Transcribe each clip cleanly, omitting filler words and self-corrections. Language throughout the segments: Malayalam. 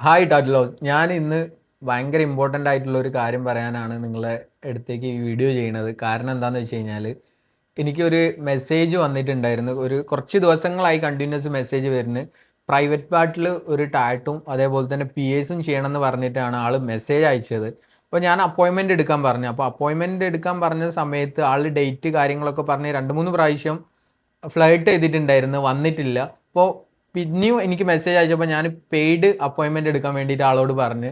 ഹായ് ടാറ്റ്ലോ, ഞാൻ ഇന്ന് ഭയങ്കര ഇമ്പോർട്ടൻ്റ് ആയിട്ടുള്ള ഒരു കാര്യം പറയാനാണ് നിങ്ങളെ അടുത്തേക്ക് ഈ വീഡിയോ ചെയ്യണത്. കാരണം എന്താണെന്ന് വെച്ച് കഴിഞ്ഞാൽ എനിക്കൊരു മെസ്സേജ് വന്നിട്ടുണ്ടായിരുന്നു. ഒരു കുറച്ച് ദിവസങ്ങളായി കണ്ടിന്യൂസ് മെസ്സേജ് വരുന്നു. പ്രൈവറ്റ് പാർട്ടിൽ ഒരു ടാറ്റും അതേപോലെ തന്നെ പി എസും ചെയ്യണമെന്ന് പറഞ്ഞിട്ടാണ് ആൾ മെസ്സേജ് അയച്ചത്. അപ്പോൾ ഞാൻ അപ്പോയിൻമെൻറ്റ് എടുക്കാൻ പറഞ്ഞു. അപ്പോൾ അപ്പോയിൻമെൻറ്റ് എടുക്കാൻ പറഞ്ഞ സമയത്ത് ആൾ ഡേറ്റ് കാര്യങ്ങളൊക്കെ പറഞ്ഞ് 2-3 പ്രാവശ്യം ഫ്ലൈറ്റ് ചെയ്തിട്ടുണ്ടായിരുന്നു, വന്നിട്ടില്ല. അപ്പോൾ പിന്നെയും എനിക്ക് മെസ്സേജ് അയച്ചപ്പോൾ ഞാൻ പെയ്ഡ് അപ്പോയിൻമെൻറ്റ് എടുക്കാൻ വേണ്ടിയിട്ട് ആളോട് പറഞ്ഞ്,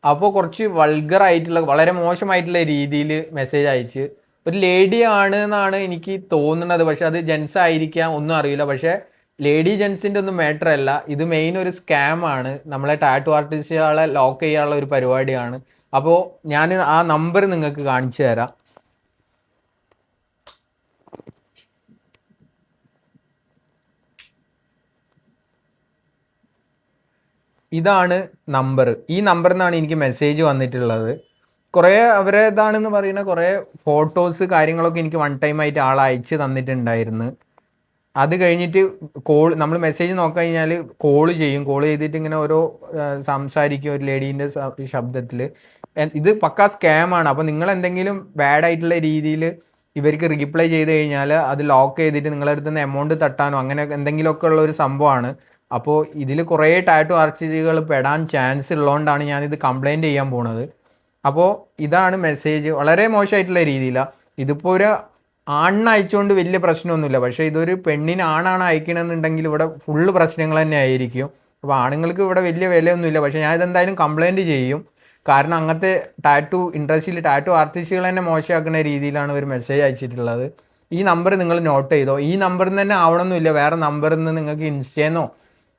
അപ്പോൾ കുറച്ച് വൾഗർ ആയിട്ടുള്ള വളരെ മോശമായിട്ടുള്ള രീതിയിൽ മെസ്സേജ് അയച്ച്. ഒരു ലേഡി ആണ് എന്നാണ് എനിക്ക് തോന്നുന്നത്, പക്ഷെ അത് ജെൻസ് ആയിരിക്കാം, ഒന്നും അറിയില്ല. പക്ഷേ ലേഡി ജെൻസിൻ്റെ ഒന്നും മാറ്റർ അല്ല, ഇത് മെയിൻ ഒരു സ്കാം ആണ്. നമ്മളെ ടാറ്റു ആർട്ടിസ്റ്റുകളെ ലോക്ക് ചെയ്യാനുള്ള ഒരു പരിപാടിയാണ്. അപ്പോൾ ഞാൻ ആ നമ്പർ നിങ്ങൾക്ക് കാണിച്ചു തരാം. ഇതാണ് നമ്പർ. ഈ നമ്പറിൽ നിന്നാണ് എനിക്ക് മെസ്സേജ് വന്നിട്ടുള്ളത്. കുറേ അവരേതാണെന്ന് പറയുന്ന കുറേ ഫോട്ടോസ് കാര്യങ്ങളൊക്കെ എനിക്ക് വൺ ടൈം ആയിട്ട് ആൾ അയച്ച് തന്നിട്ടുണ്ടായിരുന്നു. അത് കഴിഞ്ഞിട്ട് നമ്മൾ മെസ്സേജ് നോക്കിക്കഴിഞ്ഞാൽ കോള് ചെയ്യും. കോൾ ചെയ്തിട്ട് ഇങ്ങനെ ഓരോ സംസാരിക്കും ഒരു ലേഡീൻ്റെ ശബ്ദത്തിൽ. ഇത് പക്കാ സ്കാമാണ്. അപ്പോൾ നിങ്ങൾ എന്തെങ്കിലും ബാഡ് ആയിട്ടുള്ള രീതിയിൽ ഇവർക്ക് റീപ്ലൈ ചെയ്ത് കഴിഞ്ഞാൽ അത് ലോക്ക് ചെയ്തിട്ട് നിങ്ങളുടെ അടുത്ത് നിന്ന് എമൗണ്ട് തട്ടാനോ അങ്ങനെ എന്തെങ്കിലുമൊക്കെ ഉള്ള ഒരു സംഭവമാണ്. അപ്പോൾ ഇതിൽ കുറേ ടാറ്റു ആർട്ടിസ്റ്റുകൾ പെടാൻ ചാൻസ് ഉള്ളതുകൊണ്ടാണ് ഞാനിത് കംപ്ലയിൻറ്റ് ചെയ്യാൻ പോണത്. അപ്പോൾ ഇതാണ് മെസ്സേജ്. വളരെ മോശമായിട്ടുള്ള രീതിയിലാണ്. ഇതിപ്പോൾ ഒരു ആണിന് അയച്ചുകൊണ്ട് വലിയ പ്രശ്നമൊന്നുമില്ല. പക്ഷേ ഇതൊരു പെണ്ണിന് ആണാണ് അയക്കണമെന്നുണ്ടെങ്കിൽ ഇവിടെ ഫുള്ള് പ്രശ്നങ്ങൾ തന്നെ ആയിരിക്കും. അപ്പോൾ ആണുങ്ങൾക്ക് ഇവിടെ വലിയ വിലയൊന്നുമില്ല. പക്ഷേ ഞാൻ ഇതെന്തായാലും കംപ്ലയിൻറ്റ് ചെയ്യും. കാരണം അങ്ങനത്തെ ടാറ്റു ഇൻഡസ്ട്രിയിൽ ടാറ്റു ആർട്ടിസ്റ്റുകൾ തന്നെ മോശമാക്കുന്ന രീതിയിലാണ് ഒരു മെസ്സേജ് അയച്ചിട്ടുള്ളത്. ഈ നമ്പർ നിങ്ങൾ നോട്ട് ചെയ്തോ. ഈ നമ്പറിൽ നിന്ന് തന്നെ ആവണമെന്നില്ല, വേറെ നമ്പറിൽ നിന്ന് നിങ്ങൾക്ക് ഇൻസ്റ്റേന്നോ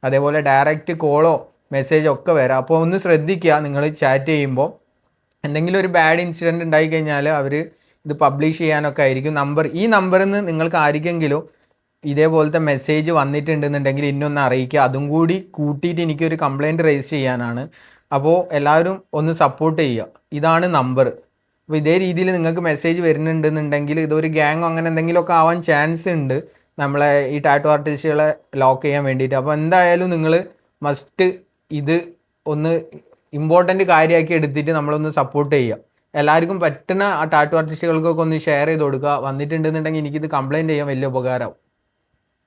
അതേപോലെ ഡയറക്റ്റ് കോളോ മെസ്സേജോ ഒക്കെ വരാം. അപ്പോൾ ഒന്ന് ശ്രദ്ധിക്കുക, നിങ്ങൾ ചാറ്റ് ചെയ്യുമ്പോൾ എന്തെങ്കിലും ഒരു ബാഡ് ഇൻസിഡൻറ്റ് ഉണ്ടായിക്കഴിഞ്ഞാൽ അവർ ഇത് പബ്ലിഷ് ചെയ്യാനൊക്കെ ആയിരിക്കും. ഈ നമ്പറിൽ നിന്ന് നിങ്ങൾക്ക് ആർക്കെങ്കിലും ഇതേപോലത്തെ മെസ്സേജ് വന്നിട്ടുണ്ടെന്നുണ്ടെങ്കിൽ ഇന്നൊന്ന് അറിയിക്കുക. അതും കൂടി കൂട്ടിയിട്ട് എനിക്കൊരു കംപ്ലയിൻറ്റ് രജിസ്റ്റർ ചെയ്യാനാണ്. അപ്പോൾ എല്ലാവരും ഒന്ന് സപ്പോർട്ട് ചെയ്യുക. ഇതാണ് നമ്പർ. അപ്പോൾ ഇതേ രീതിയിൽ നിങ്ങൾക്ക് മെസ്സേജ് വരുന്നുണ്ടെന്നുണ്ടെങ്കിൽ ഇതൊരു ഗ്യാങ്ങോ അങ്ങനെ എന്തെങ്കിലുമൊക്കെ ആവാൻ ചാൻസ് ഉണ്ട്, നമ്മളെ ഈ ടാറ്റു ആർട്ടിസ്റ്റുകളെ ലോക്ക് ചെയ്യാൻ വേണ്ടിയിട്ട്. അപ്പോൾ എന്തായാലും നിങ്ങൾ മസ്റ്റ് ഇത് ഒന്ന് ഇമ്പോർട്ടൻ്റ് കാര്യമാക്കി എടുത്തിട്ട് നമ്മളൊന്ന് സപ്പോർട്ട് ചെയ്യുക. എല്ലാവർക്കും പറ്റുന്ന ആ ടാറ്റു ആർട്ടിസ്റ്റുകൾക്കൊക്കെ ഒന്ന് ഷെയർ ചെയ്ത് കൊടുക്കുക. വന്നിട്ടുണ്ടെന്നുണ്ടെങ്കിൽ എനിക്കിത് കംപ്ലയിൻറ്റ് ചെയ്യാൻ വലിയ ഉപകാരമാവും.